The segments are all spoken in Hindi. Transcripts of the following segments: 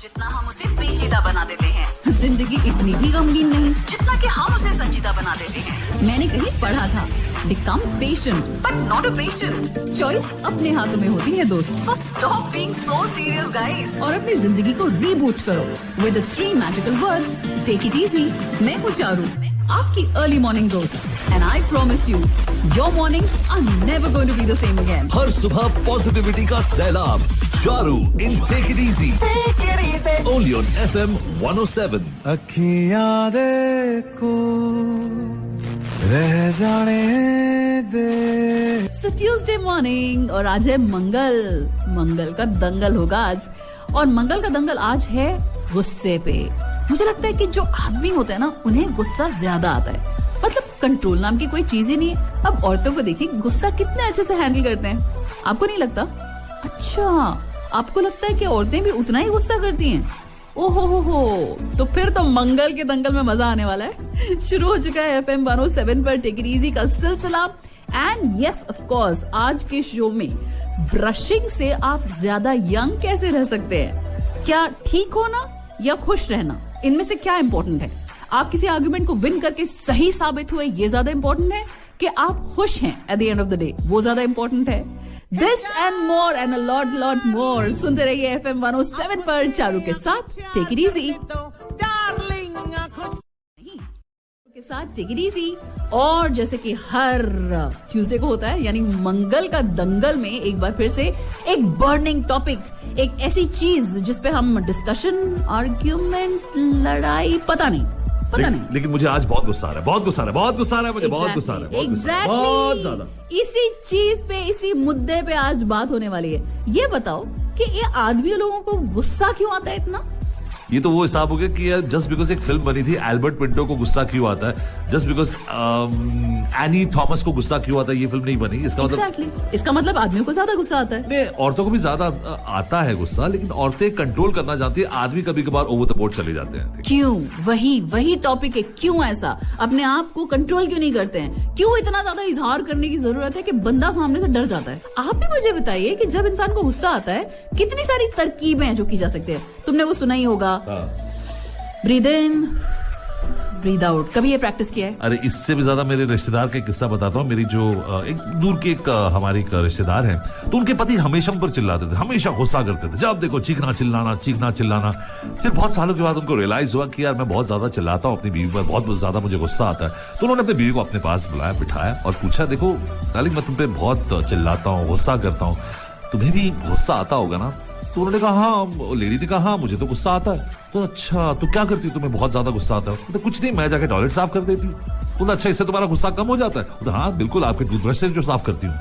जितना हम उसे पेचीदा बना देते हैं, जिंदगी इतनी भी गमगीन नहीं जितना कि हम उसे संजीदा बना देते हैं। मैंने कहीं पढ़ा था, become patient but not a patient. Choice अपने हाथों में होती है दोस्त। So stop being so serious guys और अपनी जिंदगी को रीबूट करो with the 3 magical words, take it easy. मैं हूँ चारू, आपकी अर्ली मॉर्निंग दोस्त, and I promise you your mornings are never going to be the same again. हर सुबह पॉजिटिविटी का सैलाब, Charu in take it easy only on FM 107। अखियां देखो रह जाने दे। सो ट्यूसडे मॉर्निंग और आज है मंगल का दंगल होगा आज, और मंगल का दंगल आज है गुस्से पे। मुझे लगता है कि जो आदमी होते हैं ना, उन्हें गुस्सा ज्यादा आता है। मतलब कंट्रोल नाम की कोई चीज ही नहीं है। अब औरतों को देखिए गुस्सा कितने अच्छे से हैंडल करते हैं, आपको नहीं लगता? अच्छा, आपको लगता है कि औरतें भी उतना ही गुस्सा करती हैं? ओहो हो, तो फिर तो मंगल के दंगल में मजा आने वाला है। शुरू हो चुका है FM 107 पर टेक इट इजी का सिलसिला। एंड यस ऑफ कोर्स, आज के शो में ब्रशिंग से आप ज्यादा यंग कैसे रह सकते हैं? क्या ठीक होना या खुश रहना, इनमें से क्या इंपॉर्टेंट है? आप किसी आर्गुमेंट को विन करके सही साबित हुए, ये ज्यादा इंपॉर्टेंट है कि आप खुश हैं at the end of the day, वो ज्यादा इंपॉर्टेंट है? This and more and a lot more सुनते रहिए FM 107 पर चारू के साथ टेक इट इजी। के साथ टेक इट इजी। और जैसे कि हर ट्यूसडे को होता है, यानी मंगल का दंगल में एक बार फिर से एक बर्निंग टॉपिक, एक ऐसी चीज जिसपे हम डिस्कशन, आर्ग्यूमेंट, लड़ाई, पता नहीं। लेकिन मुझे आज बहुत गुस्सा आ रहा है, बहुत गुस्सा आ रहा है मुझे, बहुत गुस्सा आ रहा है, बहुत ज्यादा। इसी चीज पे, इसी मुद्दे पे आज बात होने वाली है। ये बताओ कि ये आदमी लोगों को गुस्सा क्यों आता है इतना? ये तो वो हिसाब हो गया कि जस्ट बिकॉज एक फिल्म बनी थी, एल्बर्ट पिंटो को गुस्सा क्यों आता है, जस्ट बिकॉज एनी थॉमस को गुस्सा क्यों आता है, ये फिल्म नहीं बनी। इसका मतलब आदमियों को ज्यादा गुस्सा आता है? नहीं, औरतों को भी ज्यादा आता है गुस्सा, लेकिन औरतें कंट्रोल करना चाहती है, आदमी कभी कभार ओवर द बोर्ड चले जाते हैं। क्यों? वही टॉपिक है। क्यों ऐसा? अपने आप को कंट्रोल क्यों नहीं करते हैं? क्यों इतना ज्यादा इजहार करने की जरूरत है कि बंदा सामने से डर जाता है? आप भी मुझे बताइए कि जब इंसान को गुस्सा आता है, कितनी सारी तरकीबें हैं जो की जा सकती है। तुमने वो सुना ही होगा, ब्रीद इन ब्रीद आउट। कभी ये प्रैक्टिस किया है? अरे इससे भी ज्यादा मेरे रिश्तेदार का किस्सा बताता हूँ। मेरी जो एक दूर की एक हमारी एक रिश्तेदार है, तो उनके पति हमेशा उन पर चिल्लाते थे, हमेशा गुस्सा करते थे। जब देखो चीखना चिल्लाना। फिर बहुत सालों के बाद उनको रियलाइज हुआ कि यार मैं बहुत ज्यादा चिल्लाता हूँ अपनी बीवी पर, बहुत ज्यादा मुझे गुस्सा आता है। तो उन्होंने अपनी बीवी को अपने पास बुलाया, बिठाया और पूछा, देखो डार्लिंग, मैं तुम पे बहुत चिल्लाता हूँ, गुस्सा करता हूँ, तुम्हें भी गुस्सा आता होगा ना? तो उन्होंने कहा हाँ, लेडी ने कहा हाँ, मुझे तो गुस्सा आता है। तो अच्छा, तो क्या करती, तुम्हें बहुत ज्यादा गुस्सा आता है? तो कुछ नहीं, मैं जाके टॉयलेट साफ कर देती हूँ। तो अच्छा, इससे तुम्हारा गुस्सा कम हो जाता है? तो हाँ बिल्कुल, आपके टूथब्रश से जो साफ करती हूँ।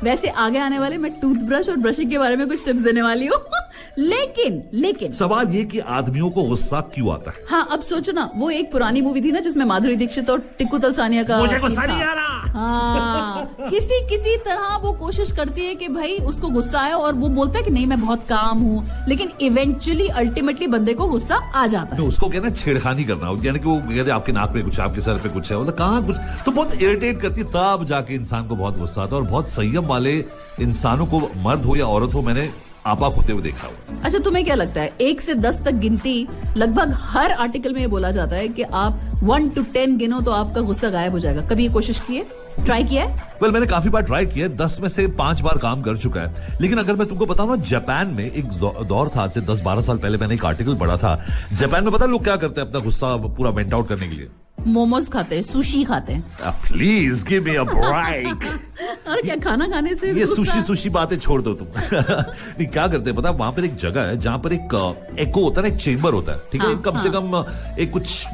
वैसे आगे आने वाले मैं टूथब्रश और ब्रशिंग के बारे में कुछ टिप्स देने वाली हूँ। लेकिन सवाल ये कि आदमियों को गुस्सा क्यों आता है? हाँ, अब सोचो ना, वो एक पुरानी मूवी थी ना जिसमें माधुरी दीक्षित और टिक्कू तलसानिया का मुझे गुस्सा नहीं आ रहा। हाँ, किसी तरह वो कोशिश करती है कि भाई उसको गुस्सा आए, और वो बोलता है कि नहीं मैं बहुत काम हूँ, लेकिन इवेंचुअली अल्टीमेटली बंदे को गुस्सा आ जाता है। तो उसको कहना छेड़खानी करना, यानी कि वो कहते आपके नाक पे कुछ, आपके सर पे कुछ है, मतलब कहाँ कुछ, तो बहुत इरिटेट करती है, तब जाके इंसान को बहुत गुस्सा आता है। और बहुत संयम वाले इंसानों को, मर्द हो या औरत हो, मैंने आपा होते हुए देखा हुआ। अच्छा, तुम्हें क्या लगता है 1 से 10 तक गिनती लगभग हर आर्टिकल में ये बोला जाता है कि आप 1 to 10 गिनो तो आपका गुस्सा गायब हो जाएगा। कभी ये कोशिश की है, ट्राई किया है? वेल, मैंने काफी बार ट्राई किया है, 10 में से 5 बार काम कर चुका है। लेकिन अगर मैं तुमको बताऊं ना, जापान में एक दौर था, आज से 10-12 साल पहले मैंने एक आर्टिकल पढ़ा था। जापान में पता है लोग क्या करते हैं अपना गुस्सा पूरा वेंट आउट करने के लिए? मोमोज खाते हैं, सुशी खाते हैं। Please give me a break. और क्या, खाना खाने से ये सुशी बातें छोड़ दो तुम। नहीं, क्या करते हैं पता, वहां पर एक जगह है जहां पर एक एको होता है ना, एक चेंबर होता है, ठीक है? कम से कम एक कुछ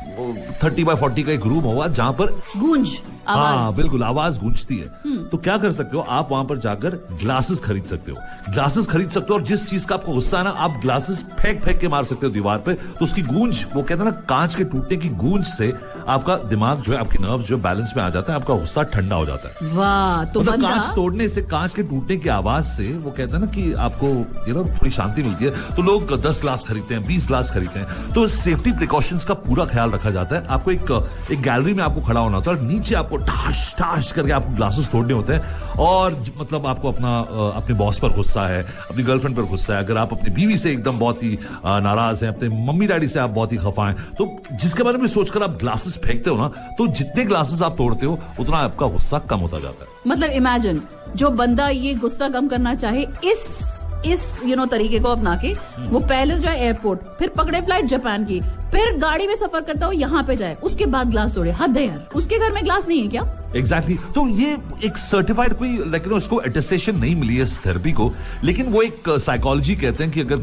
30x40 का एक रूम होगा जहां पर गूंज, हाँ बिल्कुल, आवाज गूंजती है। तो क्या कर सकते हो आप, वहां पर जाकर ग्लासेस खरीद सकते हो, और जिस चीज का आपको गुस्सा है ना, आप ग्लासेस फेंक के मार सकते हो दीवार पे, तो उसकी गूंज, वो कहते हैं ना कांच के टूटने की गूंज से आपका दिमाग जो है, आपकी नर्व जो बैलेंस में आ जाता है, आपका गुस्सा ठंडा हो जाता है। वाह, तो मतलब कांच तोड़ने से, कांच के टूटने की आवाज से, वो कहते हैं ना कि आपको थोड़ी शांति मिलती है। तो लोग 10 ग्लास खरीदते हैं, 20 ग्लास खरीदते हैं। तो सेफ्टी प्रिकॉशंस का पूरा ख्याल रखा जाता है। आपको एक गैलरी में आपको खड़ा होना होता है, और नीचे आपको ठाश ठाश करके आपको ग्लासेस तोड़ने होते हैं। और मतलब आपको अपने बॉस पर गुस्सा है, अपनी गर्लफ्रेंड पर गुस्सा है, अगर आप अपनी बीवी से एकदम बहुत ही नाराज हैं, अपने मम्मी डैडी से आप बहुत ही खफा हैं, तो जिसके बारे में सोचकर आप ग्लासेस फेंकते हो ना, तो जितने ग्लासेस आप तोड़ते हो उतना आपका गुस्सा कम होता जाता है। मतलब इमेजिन जो बंदा ये गुस्सा कम करना चाहे इस तरीके को अपना के, वो पहले जाए एयरपोर्ट, फिर पकड़े फ्लाइट जापान की, फिर गाड़ी में सफर करता हो यहाँ पे जाए, उसके बाद ग्लास तोड़े। हद है यार, उसके घर में ग्लास नहीं है क्या? एग्जैक्टली तो ये एक सर्टिफाइड कोई लेकिन उसको अटेस्टेशन नहीं मिली है इस थेरेपी को, लेकिन वो एक साइकोलॉजी कहते हैं कि अगर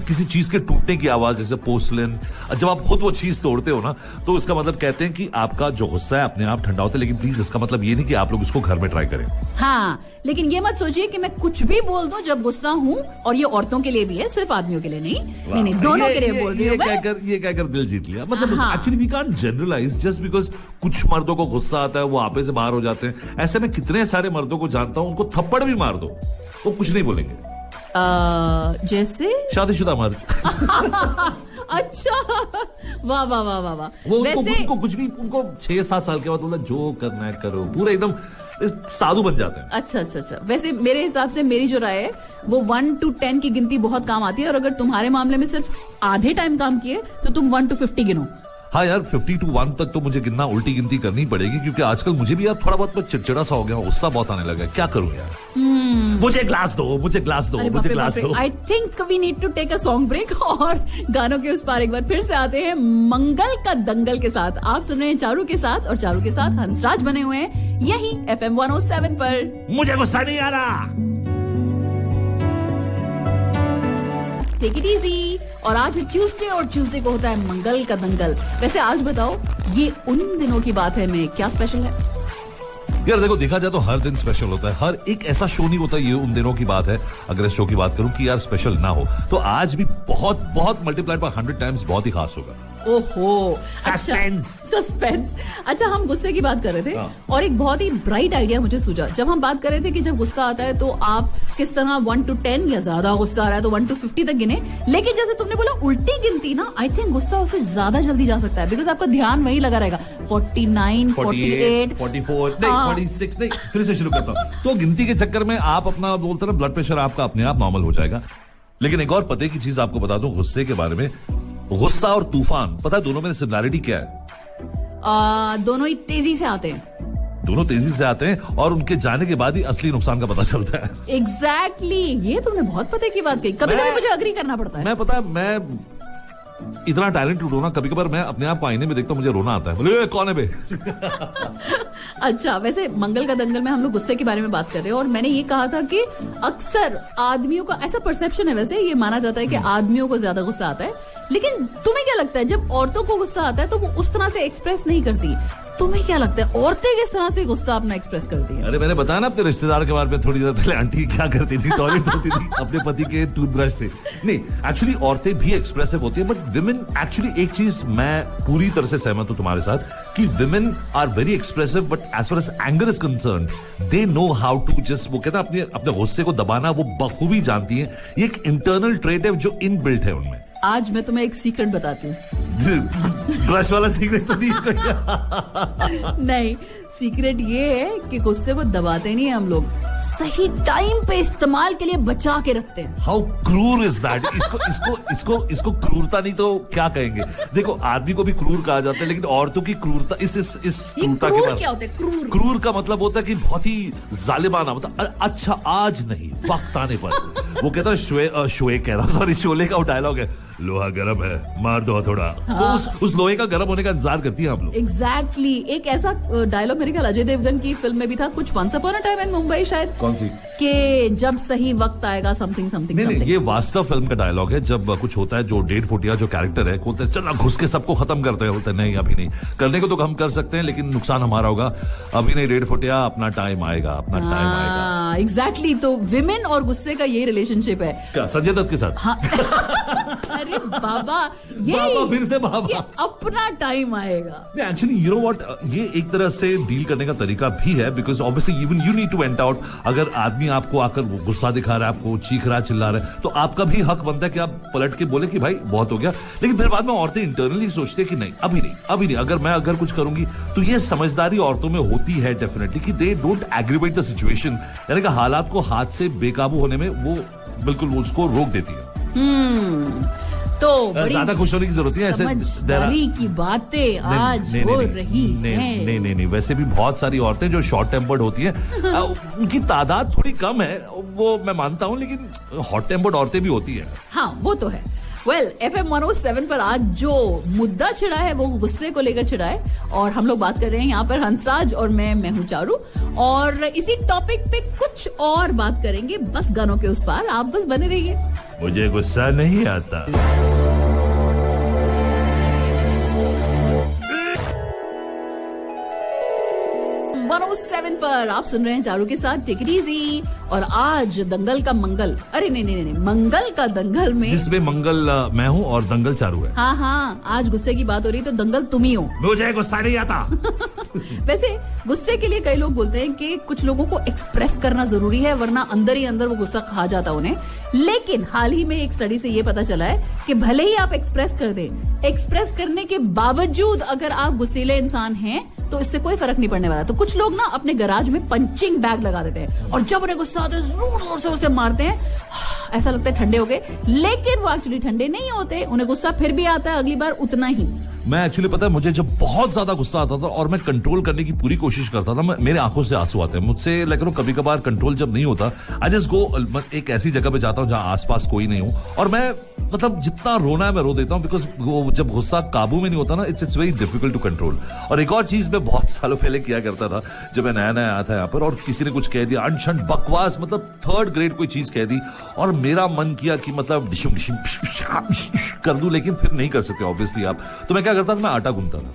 किसी चीज के टूटने की आवाज, जैसे पोर्सलिन, जब आप खुद वो चीज तोड़ते हो ना, तो उसका मतलब कहते हैं कि आपका जो गुस्सा है अपने आप ठंडा होता है। लेकिन प्लीज इसका मतलब ये नहीं कि आप लोग इसको घर में ट्राई करें। हाँ, लेकिन ये मत सोचिए कि मैं कुछ भी बोल दूं जब गुस्सा हूं, और ये औरतों के लिए भी है, सिर्फ आदमियों के लिए नहीं, दोनों के लिए बोल रही हूँ। ये कहकर दिल जीत लिया। मतलब actually we can't generalize just because कुछ मर्दों को गुस्सा आता है, वो आपे से बाहर हो जाते हैं। ऐसे में कितने सारे मर्दों को जानता हूं, उनको थप्पड़ भी मार दो वो कुछ नहीं बोलेंगे। जैसे शादीशुदा मर्द। अच्छा, वाह वाह वाह वाह वाह। वो उनको कुछ भी, उनको 6-7 साल के बाद बोला जो करना है करो, पूरा एकदम साधु बन जाते हैं। अच्छा। वैसे मेरे हिसाब से मेरी जो राय है वो 1 to 10 की गिनती बहुत काम आती है, और अगर तुम्हारे मामले में सिर्फ आधे टाइम काम किए तो तुम 1 to 50 गिनो। हाँ यार, 50 to 1 तक तो मुझे गिनना उल्टी गिनती करनी पड़ेगी, क्योंकि आजकल मुझे भी यार थोड़ा बहुत चिड़चिड़ा सा हो गया, गुस्सा बहुत आने लगा है। क्या करूं यार? मुझे ग्लास दो। I think we need to take a song break, और गानों के उस पार एक बार फिर से आते हैं मंगल का दंगल के साथ। आप सुन रहे हैं चारू के साथ, और चारू के साथ हंसराज बने हुए हैं यही FM 107 पर। मुझे गुस्सा नहीं आ रहा। Take it easy. और आज है ट्यूसडे, और ट्यूसडे को होता है मंगल का दंगल। वैसे आज बताओ, ये उन दिनों की बात है में क्या स्पेशल है? यार देखो, देखा जाए तो हर दिन स्पेशल होता है, हर एक ऐसा शो नहीं होता, ये उन दिनों की बात है। अगर इस शो की बात करूं कि यार स्पेशल ना हो, तो आज भी बहुत मल्टीप्लाइड बाय 100 टाइम्स बहुत ही खास होगा। ओहो, सस्पेंस। अच्छा, हम गुस्से की बात कर रहे थे, और एक बहुत ही ब्राइट आइडिया मुझे सूझा। जब हम बात कर रहे थे कि जब गुस्सा आता है तो आप किस तरह 1 to 10, या ज्यादा गुस्सा आ रहा है तो 1 to 50 तक गिने, लेकिन जैसे तुमने बोला उल्टी गिनती ना, आई थिंक गुस्सा उससे ज्यादा जल्दी जा सकता है, बिकॉज आपका ध्यान वही लगा रहेगा। 49, 48, 44, नहीं 46, नहीं, फिर से शुरू करता हूं। तो गिनती के चक्कर में आप अपना बोलते ना, ब्लड प्रेशर आपका अपने आप नॉर्मल हो जाएगा। लेकिन एक और पते की चीज आपको बता दूं गुस्से के बारे में, गुस्सा और तूफान, पता है दोनों में सिमिलैरिटी क्या है? दोनों ही तेजी से आते हैं। दोनों तेजी से आते हैं, और उनके जाने के बाद ही असली नुकसान का पता चलता है। एग्जैक्टली, ये तुमने बहुत पते की बात कही। कभी मुझे अग्री करना पड़ता है। मैं इतना टैलेंटेड हूं ना, कभी कभार मैं अपने आप को आईने में देखता हूं, मुझे रोना आता है, बोले कौन है बे? अच्छा, वैसे मंगल का दंगल में हम लोग गुस्से के बारे में बात कर रहे हैं, और मैंने ये कहा था कि अक्सर आदमियों का ऐसा परसेप्शन है, वैसे ये माना जाता है कि आदमियों को ज्यादा गुस्सा आता है, लेकिन तुम्हें क्या लगता है जब औरतों को गुस्सा आता है तो वो उस तरह से एक्सप्रेस नहीं करती? तुम्हें क्या लगता है औरतें किस तरह से गुस्सा अपना एक्सप्रेस करती हैं? अरे मैंने बताया ना अपने रिश्तेदार के बारे में थोड़ी देर पहले, आंटी क्या करती थी, टॉयलेट धोती थी अपने पति के टूथब्रश से। नहीं, एक्चुअली औरतें भी एक्सप्रेसिव होती है, बट विमेन एक्चुअली, एक चीज मैं पूरी तरह से सहमत हूं तुम्हारे साथ कि women are very expressive, but as far as anger is concerned, they know how to just, वो कहते हैं अपने गुस्से को दबाना वो बखूबी जानती है। ये एक इंटरनल ट्रेट है जो इनबिल्ट है उनमें। आज मैं तुम्हें एक सीक्रेट बताती हूँ। ब्रश वाला सीक्रेट तो नहीं? नहीं, सीक्रेट ये है कि गुस्से को दबाते नहीं है हम लोग, सही टाइम पे इस्तेमाल के लिए बचा के रखते हैं। हाउ क्रूर इज दैट? इसको क्रूरता नहीं तो क्या कहेंगे? देखो, आदमी को भी क्रूर कहा जाता है, लेकिन औरतों की क्रूरता, इस क्रूरता के बारे, क्या होता है? क्रूर का मतलब होता है कि बहुत ही जालिमाना, मतलब अच्छा आज नहीं, वक्त आने पर। वो कहता है शोए कह रहा, सॉरी, शोले का डायलॉग है, लोहा गर्म है, मार दो थोड़ा। हाँ। तो उस लोहे का गर्म होने का इंतजार करती है आप लोग। एग्जैक्टली, एक ऐसा डायलॉग मेरे ख्याल अजय देवगन की फिल्म में भी था, कुछ once upon a time in Mumbai, शायद। कौन सी? कि जब सही वक्त आएगा, समथिंग समथिंग। नहीं, ये वास्तव फिल्म का डायलॉग है। जब कुछ होता है, जो डेढ़ फुटिया जो कैरेक्टर है, बोलते हैं चल घुस के सबको खत्म करते हैं, बोलते हैं नहीं अभी नहीं, करने को तो हम कर सकते हैं लेकिन नुकसान हमारा होगा, अभी नहीं, डेढ़ फुटिया, अपना टाइम आएगा, अपना टाइम आएगा। हाँ एग्जैक्टली तो विमेन और गुस्से का यही रिलेशनशिप है। क्या संजय दत्त के साथ? हाँ अरे बाबा बाबा फिर से बाबा, ये अपना टाइम आएगा। एक्चुअली यू नो व्हाट, ये एक तरह से डील करने का तरीका भी है, because obviously even you need to vent out. अगर आदमी आपको आकर गुस्सा दिखा रहा है, आपको चीख रहा चिल्ला रहा है, तो आपका भी हक बनता है कि आप पलट के बोले कि भाई बहुत हो गया। लेकिन फिर बाद में औरतें इंटरनली सोचती है कि नहीं अभी नहीं, अगर कुछ करूंगी तो ये समझदारी औरतों में होती है डेफिनेटली कि they don't aggravate the situation, यानी कि हालात को हाथ से बेकाबू होने में वो बिल्कुल उसको रोक देती है। तो ज्यादा खुश होने की जरूरत है, ऐसे समझदारी की बातें आज हो रही हैं। नहीं, वैसे भी बहुत सारी औरतें जो शॉर्ट टेम्पर्ड होती हैं उनकी तादाद थोड़ी कम है, वो मैं मानता हूं, लेकिन हॉट टेम्पर्ड औरतें भी होती हैं। हाँ वो तो है। वेल FM 107 पर आज जो मुद्दा छिड़ा है वो गुस्से को लेकर छिड़ा है, और हम लोग बात कर रहे हैं यहाँ पर हंसराज और मैं हूँ चारू, और इसी टॉपिक पे कुछ और बात करेंगे बस गानों के उस पार। आप बस बने रहिए। मुझे गुस्सा नहीं आता। पर आप सुन रहे हैं चारू के साथ टेक इट इजी, और आज दंगल का मंगल, अरे नहीं, मंगल का दंगल में, जिसमें मंगल मैं हूँ और दंगल चारू है। हाँ आज गुस्से की बात हो रही तो दंगल तुम ही हो। मुझे गुस्सा नहीं आता। वैसे गुस्से के लिए कई लोग बोलते हैं कि कुछ लोगों को एक्सप्रेस करना जरूरी है, वरना अंदर ही अंदर वो गुस्सा खा जाता उन्हें। लेकिन हाल ही में एक स्टडी से ये पता चला है कि भले ही आप एक्सप्रेस कर दें, एक्सप्रेस करने के बावजूद अगर आप गुस्सीले इंसान हैं तो इससे कोई फर्क नहीं पड़ने वाला। तो कुछ लोग ना अपने गराज में पंचिंग बैग लगा देते हैं, और जब उन्हें गुस्सा आता है जोर जोर से उसे मारते हैं, ऐसा लगता है ठंडे हो गए, लेकिन वो एक्चुअली ठंडे नहीं होते, उन्हें गुस्सा फिर भी आता है अगली बार उतना ही। मैं एक्चुअली पता है, मुझे जब बहुत ज्यादा गुस्सा आता था और मैं कंट्रोल करने की पूरी कोशिश करता था, मेरे आंखों से आंसू आते हैं मुझसे, लेकिन कभी कभार कंट्रोल जब नहीं होता, आई जस्ट गो एक ऐसी जगह पे जाता हूँ जहां आसपास कोई नहीं हो, और मैं मतलब जितना रोना है मैं रो देता हूँ, बिकॉज जब गुस्सा काबू में नहीं होता ना, it's very difficult to control. और एक और चीज मैं बहुत सालों पहले किया करता था, जब मैं नया आया था यहाँ पर और किसी ने कुछ कह दिया अनशन बकवास, मतलब 3rd ग्रेड कोई चीज कह दी, और मेरा मन किया कि मतलब कर दूं, लेकिन फिर नहीं कर सकते ऑब्वियसली आप, तो मैं क्या करता था, मैं आटा गूंथता था।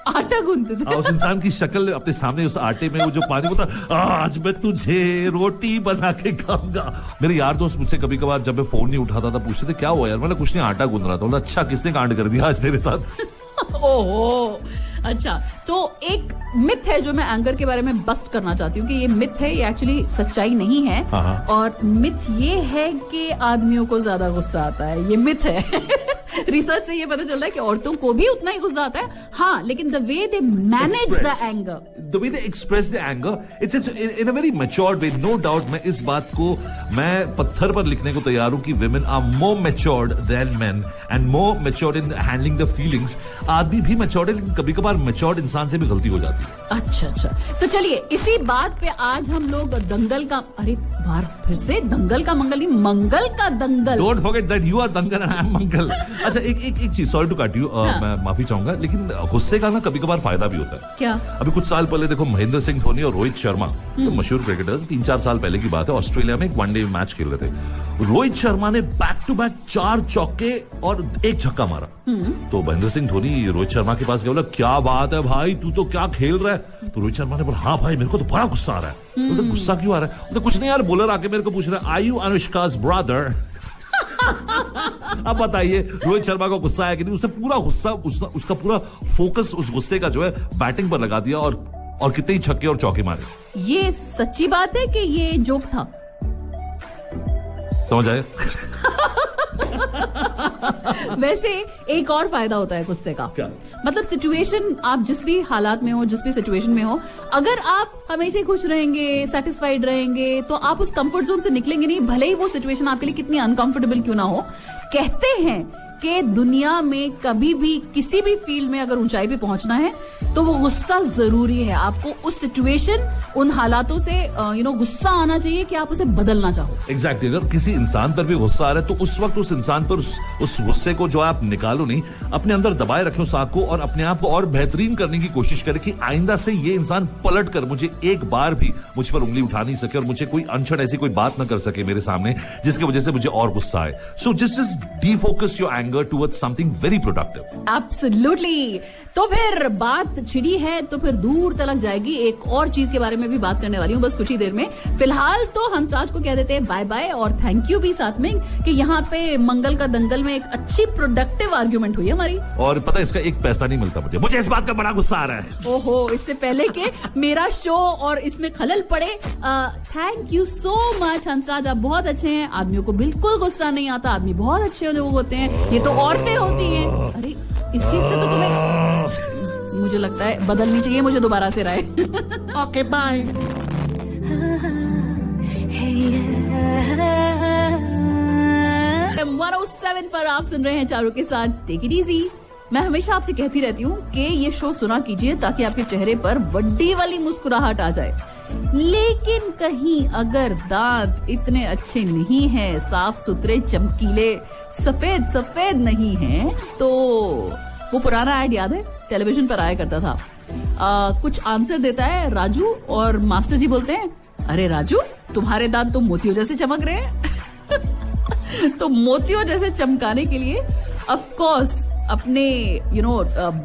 आटा गूंथते थे? उस इंसान की शक्ल अपने सामने, उस आटे में वो जो पानी होता, आज मैं तुझे रोटी बना के खाऊंगा। मेरे यार दोस्त मुझसे कभी कभार जब मैं फोन नहीं उठाता था पूछते थे क्या हुआ यार, मैंने कुछ नहीं आटा गूंथ रहा था। अच्छा किसने कांड कर दिया आज तेरे साथ? ओहो अच्छा, तो एक मिथ है जो मैं एंगर के बारे में बस्ट करना चाहती हूँ कि ये मिथ है, ये एक्चुअली सच्चाई नहीं है। और मिथ ये है कि आदमियों को ज्यादा गुस्सा आता है, ये मिथ है। रिसर्च से ये पता चलता है कि औरतों को भी उतना ही गुस्सा आता है, हाँ, लेकिन the way they manage the anger, the way they express the anger, it's in a very matured way, no doubt. मैं इस बात को मैं पत्थर पर लिखने को तैयार हूं कि women are more matured than men and more matured in handling the feelings। आदमी भी मैच्योर्ड है, लेकिन कभी कभार मैच्योर्ड इंसान से भी गलती हो जाती है। अच्छा, तो चलिए इसी बात पे आज हम लोग दंगल का, अरे बार फिर से दंगल का मंगल नहीं, मंगल का दंगल। Don't forget that you are dangal and I am Mangal. अच्छा एक चीज, सॉरी टू कट यू, मैं माफी चाहूंगा, लेकिन गुस्से का ना कभी कभार फायदा भी होता है। क्या? अभी कुछ साल पहले देखो, महेंद्र सिंह धोनी और रोहित शर्मा, तो मशहूर क्रिकेटर्स, 3-4 साल पहले की बात है, ऑस्ट्रेलिया में एक वनडे मैच खेल रहे थे। रोहित शर्मा ने बैक टू बैक 4 चौके और 1 छक्का मारा। तो महेंद्र सिंह धोनी रोहित शर्मा के पास गया, बोला क्या बात है भाई, तू तो क्या खेल रहा है? तो रोहित शर्मा ने बोला हाँ भाई मेरे को तो बड़ा गुस्सा आ रहा है। तो गुस्सा क्यों आ रहा है? तो कुछ नहीं यार, बॉलर आके मेरे को पूछ रहा है आर यू अनुष्का's ब्रदर? अब बताइए रोहित शर्मा को गुस्सा आया कि नहीं? उसने पूरा गुस्सा, उसका पूरा फोकस उस गुस्से का जो है बैटिंग पर लगा दिया, और कितने ही छक्के और चौके मारे। ये सच्ची बात है कि ये जोक था? समझ आए? वैसे एक और फायदा होता है गुस्से का। क्या? मतलब सिचुएशन, आप जिस भी हालात में हो, जिस भी सिचुएशन में हो, अगर आप हमेशा खुश रहेंगे, सेटिस्फाइड रहेंगे, तो आप उस कंफर्ट जोन से निकलेंगे नहीं, भले ही वो सिचुएशन आपके लिए कितनी अनकंफर्टेबल क्यों ना हो। कहते हैं कि दुनिया में कभी भी किसी भी फील्ड में अगर ऊंचाई पे पहुंचना है तो वो गुस्सा जरूरी है। आपको उस सिचुएशन, उन हालातों से गुस्सा आना चाहिए कि आप उसे बदलना चाहो। एग्जैक्टली अगर किसी इंसान पर भी गुस्सा आ रहा है तो उस वक्त उस इंसान पर उस गुस्से को जो आप निकालो नहीं, अपने अंदर दबाए रखें उस आग को, और अपने आप को और बेहतरीन करने की कोशिश करें कि आइंदा से ये इंसान पलट कर मुझे एक बार भी मुझ पर उंगली उठा नहीं सके, और मुझे कोई अनछड़ ऐसी कोई बात ना कर सके मेरे सामने जिसकी वजह से मुझे और गुस्सा आए। So just defocus your anger towards something very productive. Absolutely. तो फिर बात छिड़ी है तो फिर दूर तलक जाएगी। एक और चीज के बारे में भी बात करने वाली हूँ बस कुछ ही देर में। फिलहाल तो हंसराज को कह देते हैं बाय बाय और थैंक यू भी साथ में कि यहाँ पे मंगल का दंगल में एक अच्छी प्रोडक्टिव आर्ग्यूमेंट हुई हमारी। और पता है इसका एक पैसा नहीं मिलता मुझे इस बात का बड़ा गुस्सा आ रहा है। ओहो, इससे पहले के मेरा शो और इसमें खलल पड़े। Thank you so much Hansraj, आप बहुत अच्छे हैं। आदमियों को बिल्कुल गुस्सा नहीं आता, आदमी बहुत अच्छे लोग होते हैं, ये तो औरतें होती हैं। अरे इस चीज से तो तुम्हें मुझे लगता है बदलनी चाहिए मुझे दोबारा से राय। Okay bye. 107 पर आप सुन रहे हैं चारों के साथ टेक इट इजी। मैं हमेशा आपसे कहती रहती हूँ कि ये शो सुना कीजिए ताकि आपके चेहरे पर बड़ी वाली मुस्कुराहट आ जाए। लेकिन कहीं अगर दांत इतने अच्छे नहीं हैं, साफ सुथरे चमकीले सफेद सफेद नहीं हैं, तो वो पुराना ऐड याद है टेलीविजन पर आया करता था। कुछ आंसर देता है राजू और मास्टर जी बोलते हैं, अरे राजू तुम्हारे दांत तो मोतियों जैसे चमक रहे हैं। तो मोतियों जैसे चमकाने के लिए ऑफ कोर्स अपने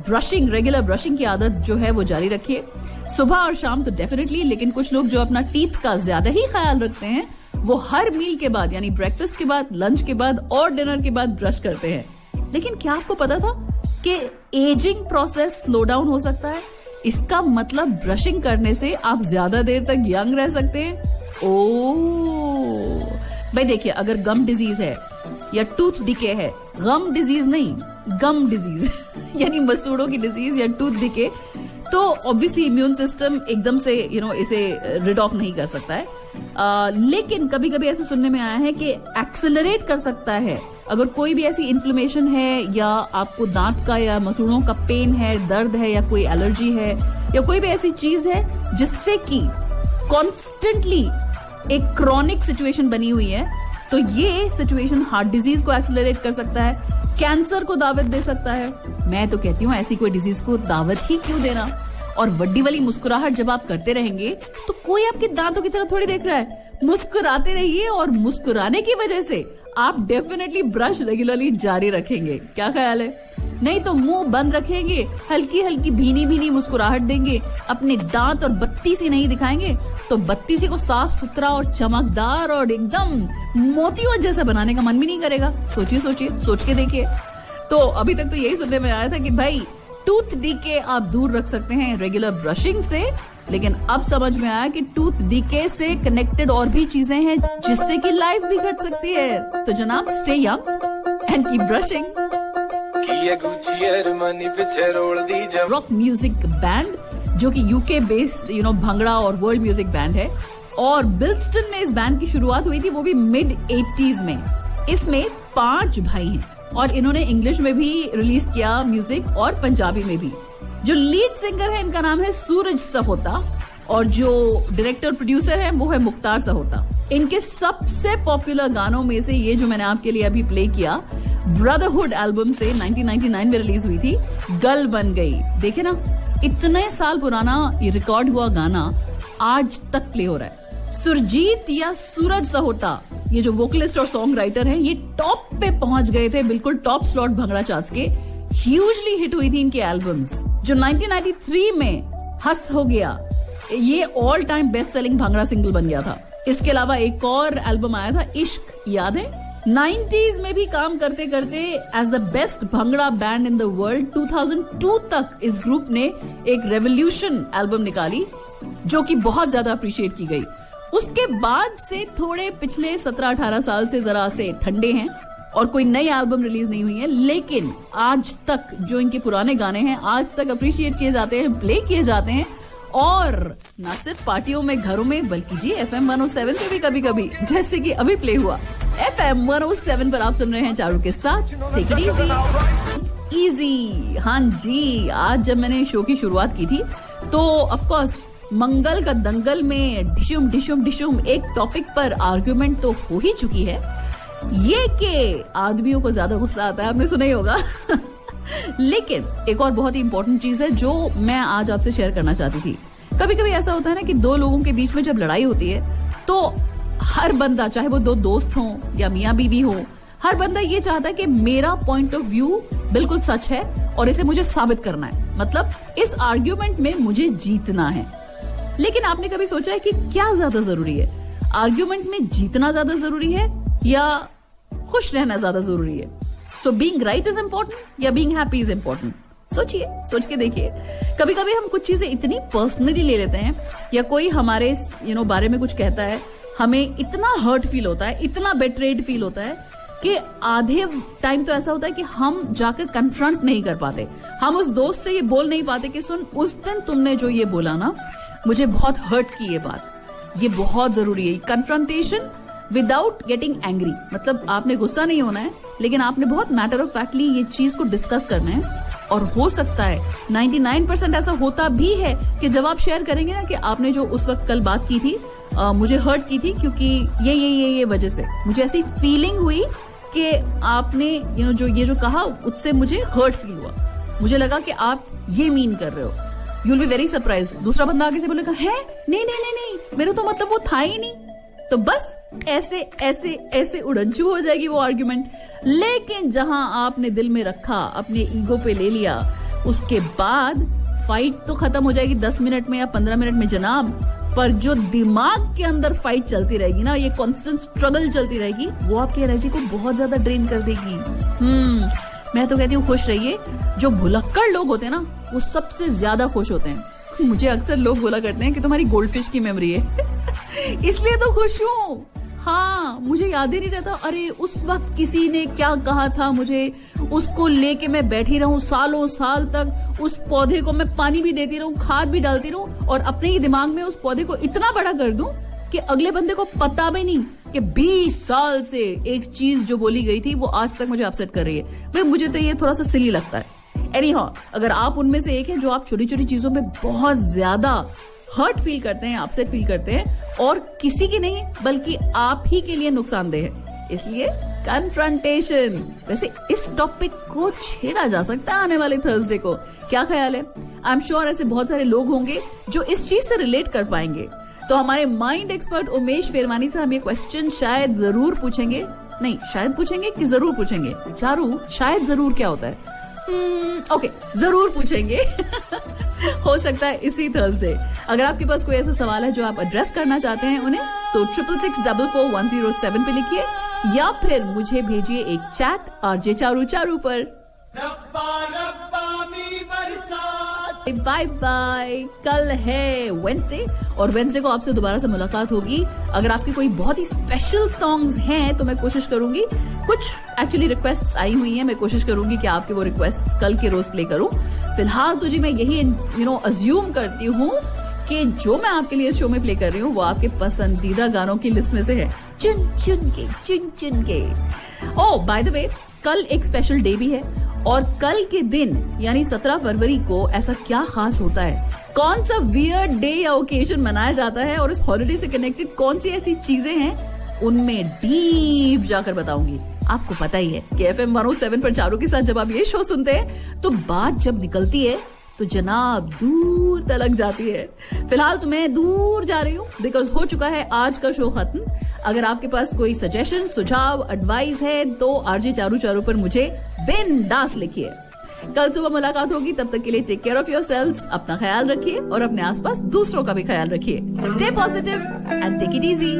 ब्रशिंग, रेगुलर ब्रशिंग की आदत जो है वो जारी रखिए सुबह और शाम तो डेफिनेटली। लेकिन कुछ लोग जो अपना टीथ का ज्यादा ही ख्याल रखते हैं वो हर मील के बाद यानी ब्रेकफास्ट के बाद, लंच के बाद और डिनर के बाद ब्रश करते हैं। लेकिन क्या आपको पता था कि एजिंग प्रोसेस स्लो डाउन हो सकता है? इसका मतलब ब्रशिंग करने से आप ज्यादा देर तक यंग रह सकते हैं। ओह भाई देखिए, अगर गम डिजीज है या टूथ डिके है, गम डिजीज नहीं गम डिजीज यानी मसूड़ों की डिजीज या टूथ डिके, तो ऑब्वियसली इम्यून सिस्टम एकदम से इसे रिड ऑफ नहीं कर सकता है। लेकिन कभी कभी ऐसे सुनने में आया है कि एक्सेलरेट कर सकता है। अगर कोई भी ऐसी इन्फ्लेमेशन है या आपको दांत का या मसूड़ों का पेन है, दर्द है या कोई एलर्जी है या कोई भी ऐसी चीज है जिससे कि कॉन्स्टेंटली एक क्रॉनिक सिचुएशन बनी हुई है, तो ये सिचुएशन हार्ट डिजीज को एक्सेलरेट कर सकता है, कैंसर को दावत दे सकता है। मैं तो कहती हूँ ऐसी कोई डिजीज को दावत ही क्यों देना। और बड्डी वाली मुस्कुराहट जब आप करते रहेंगे तो कोई आपके दांतों की तरफ थोड़ी देख रहा है। मुस्कुराते रहिए और मुस्कुराने की वजह से आप डेफिनेटली ब्रश रेगुलरली जारी रखेंगे। क्या ख्याल है? नहीं तो मुंह बंद रखेंगे, हल्की हल्की भीनी भीनी मुस्कुराहट देंगे, अपने दांत और बत्ती सी नहीं दिखाएंगे, तो बत्ती सी को साफ सुथरा और चमकदार और एकदम मोतियों जैसा बनाने का मन भी नहीं करेगा। सोचिए सोचिए, सोच के देखिए। तो अभी तक तो यही सुनने में आया था कि भाई टूथ डीके आप दूर रख सकते हैं रेगुलर ब्रशिंग से, लेकिन अब समझ में आया कि टूथ डीके से कनेक्टेड और भी चीजें हैं जिससे कि लाइफ भी घट सकती है। तो जनाब stay young and keep brushing. Rock music band जो कि यूके बेस्ड भंगड़ा और वर्ल्ड म्यूजिक बैंड है, और बिल्स्टन में इस बैंड की शुरुआत हुई थी, वो भी मिड 80s में। इसमें 5 भाई हैं और इन्होंने इंग्लिश में भी रिलीज किया म्यूजिक और पंजाबी में भी। जो लीड सिंगर है इनका नाम है सूरज सहोता और जो डायरेक्टर प्रोड्यूसर है वो है मुख्तार सहोता। इनके सबसे पॉपुलर गानों में से ये जो मैंने आपके लिए अभी प्ले किया ब्रदरहुड एल्बम से 1999 में रिलीज हुई थी, गल बन गई। देखे ना, इतने साल पुराना ये रिकॉर्ड हुआ गाना आज तक प्ले हो रहा है। सुरजीत या सूरज सहोता ये जो वोकलिस्ट और सॉन्ग राइटर हैं, ये टॉप पे पहुंच गए थे, बिल्कुल टॉप स्लॉट भंगड़ा चार्ट्स के। ह्यूजली हिट हुई थी इनकी एल्बम्स। जो 1993 में हंस हो गया, ये all time best selling bhangra single बन गया था। इसके अलावा एक और एल्बम आया था इश्क, याद है? 90s में भी काम करते करते as the best bhangra band in the world 2002 तक इस ग्रुप ने एक रेवोल्यूशन एल्बम निकाली जो कि बहुत ज्यादा अप्रिशिएट की गई। उसके बाद से थोड़े पिछले 17-18 साल से जरा से ठंडे हैं और कोई नई एल्बम रिलीज नहीं हुई है, लेकिन आज तक जो इनके पुराने गाने हैं आज तक अप्रिशिएट किए जाते हैं, प्ले किए जाते हैं, और न सिर्फ पार्टियों में, घरों में, बल्कि जी FM 107 पे भी कभी कभी, जैसे कि अभी प्ले हुआ। FM 107 पर आप सुन रहे हैं चारू के साथ टेक इट इजी। हाँ जी, आज जब मैंने शो की शुरुआत की थी तो ऑफ कोर्स मंगल का दंगल में डिशुम डिशुम डिशुम एक टॉपिक पर आर्ग्यूमेंट तो हो ही चुकी है, ये कि आदमियों को ज्यादा गुस्सा आता है, आपने सुना ही होगा। लेकिन एक और बहुत ही इंपॉर्टेंट चीज है जो मैं आज आपसे शेयर करना चाहती थी। कभी कभी ऐसा होता है ना कि दो लोगों के बीच में जब लड़ाई होती है तो हर बंदा, चाहे वो दो दोस्त हों या मियाँ बीवी हो, हर बंदा ये चाहता है कि मेरा पॉइंट ऑफ व्यू बिल्कुल सच है और इसे मुझे साबित करना है, मतलब इस आर्ग्यूमेंट में मुझे जीतना है। लेकिन आपने कभी सोचा है कि क्या ज्यादा जरूरी है, आर्ग्यूमेंट में जीतना ज्यादा जरूरी है या खुश रहना ज्यादा जरूरी है? So being right is important या बीइंग हैप्पी इज इंपॉर्टेंट? सोचिए, सोच के देखिए। कभी कभी हम कुछ चीजें इतनी पर्सनली ले लेते हैं या कोई हमारे बारे में कुछ कहता है, हमें इतना हर्ट फील होता है, इतना बेट्रेड फील होता है कि आधे टाइम तो ऐसा होता है कि हम जाकर कन्फ्रंट नहीं कर पाते। हम उस दोस्त से ये बोल नहीं पाते कि सुन, उस दिन तुमने जो ये बोला ना, मुझे बहुत हर्ट की ये बात, ये बहुत जरूरी है। कन्फ्रंटेशन विदाउट गेटिंग एंग्री, मतलब आपने गुस्सा नहीं होना है, लेकिन आपने बहुत मैटर ऑफ फैक्टली ये चीज को डिस्कस करना है। और हो सकता है 99% ऐसा होता भी है कि जब आप शेयर करेंगे ना कि आपने जो उस वक्त कल बात की थी, मुझे हर्ट की थी क्योंकि ये वजह से मुझे ऐसी फीलिंग हुई कि आपने जो कहा उससे मुझे हर्ट फील हुआ, मुझे लगा कि आप ये मीन कर रहे हो। You will be very surprised. दूसरा बंदा आगे से बोलेगा, है नहीं, मेरा तो मतलब वो था ही नहीं। तो बस ऐसे ऐसे ऐसे उड़नछू हो जाएगी वो आर्ग्यूमेंट। लेकिन जहां आपने दिल में रखा, अपने ईगो पे ले लिया, उसके बाद फाइट तो खत्म हो जाएगी 10 मिनट में या 15 मिनट में जनाब, पर जो दिमाग के अंदर फाइट चलती रहेगी ना, ये कांस्टेंट स्ट्रगल चलती रहेगी, वो आपकी एनर्जी को बहुत ज्यादा ड्रेन कर देगी। मैं तो कहती हूँ खुश रहिए। जो भुलक्कड़ लोग होते हैं ना, वो सबसे ज्यादा खुश होते हैं। मुझे अक्सर लोग बोला करते हैं कि तुम्हारी गोल्डफिश की मेमोरी है इसलिए तो खुश हूँ। हाँ, मुझे याद ही नहीं रहता, अरे उस वक्त किसी ने क्या कहा था, मुझे उसको लेके मैं बैठी रहूं सालों साल तक, उस पौधे को मैं पानी भी देती रहूं, खाद भी डालती रहूं, और अपने ही दिमाग में उस पौधे को इतना बड़ा कर दूं कि अगले बंदे को पता भी नहीं कि 20 साल से एक चीज जो बोली गई थी वो आज तक मुझे अपसेट कर रही है। भाई मुझे तो ये थोड़ा सा सिली लगता है। एनीहाउ, अगर आप उनमें से एक है जो आप छोटी छोटी चीजों में बहुत ज्यादा हर्ट फील करते हैं, अपसेट फील करते हैं, और किसी की नहीं बल्कि आप ही के लिए नुकसानदेह है, इसलिए कन्फ्रंटेशन। वैसे इस टॉपिक को छेड़ा जा सकता है आने वाले थर्सडे को, क्या ख्याल है? आई एम श्योर ऐसे बहुत सारे लोग होंगे जो इस चीज से रिलेट कर पाएंगे। तो हमारे माइंड एक्सपर्ट उमेश फेरवानी से हम ये क्वेश्चन शायद जरूर पूछेंगे, नहीं शायद पूछेंगे कि जरूर पूछेंगे, चारू शायद जरूर क्या होता है, ओके जरूर पूछेंगे हो सकता है इसी थर्सडे। अगर आपके पास कोई ऐसा सवाल है जो आप एड्रेस करना चाहते हैं उन्हें, तो 66644107 पे लिखिए या फिर मुझे भेजिए एक चैट आरजे चारू चारू पर। Bye bye. कल है वेडनेसडे और वेडनेसडे को आपसे दोबारा से मुलाकात होगी। अगर आपके कोई बहुत ही स्पेशल सॉन्ग्स हैं तो मैं कोशिश करूंगी, कुछ एक्चुअली रिक्वेस्ट्स आई हुई हैं, मैं कोशिश करूंगी कि आपके वो रिक्वेस्ट्स कल के रोज प्ले करूं। फिलहाल तो जी मैं यही अज्यूम करती हूँ कि जो मैं आपके लिए इस शो में प्ले कर रही हूँ वो आपके पसंदीदा गानों की लिस्ट में से है, चुन चुन के। ओह बाय द वे, कल एक स्पेशल डे भी है, और कल के दिन यानी 17 फरवरी को ऐसा क्या खास होता है, कौन सा वियर्ड डे या ओकेजन मनाया जाता है, और इस हॉलिडे से कनेक्टेड कौन सी ऐसी चीजें हैं, उनमें डीप जाकर बताऊंगी। आपको पता ही है कि FM 107 पर चारों के साथ जब आप ये शो सुनते हैं तो बात जब निकलती है तो जनाब दूर तलक जाती है। फिलहाल तो मैं दूर जा रही हूँ बिकॉज हो चुका है आज का शो खत्म। अगर आपके पास कोई सजेशन, सुझाव, एडवाइस है तो आरजे चारू चारू पर मुझे बिंदास लिखिए। कल सुबह मुलाकात होगी, तब तक के लिए टेक केयर ऑफ योरसेल्व्स, अपना ख्याल रखिए और अपने आसपास दूसरों का भी ख्याल रखिए। Stay positive and take it easy.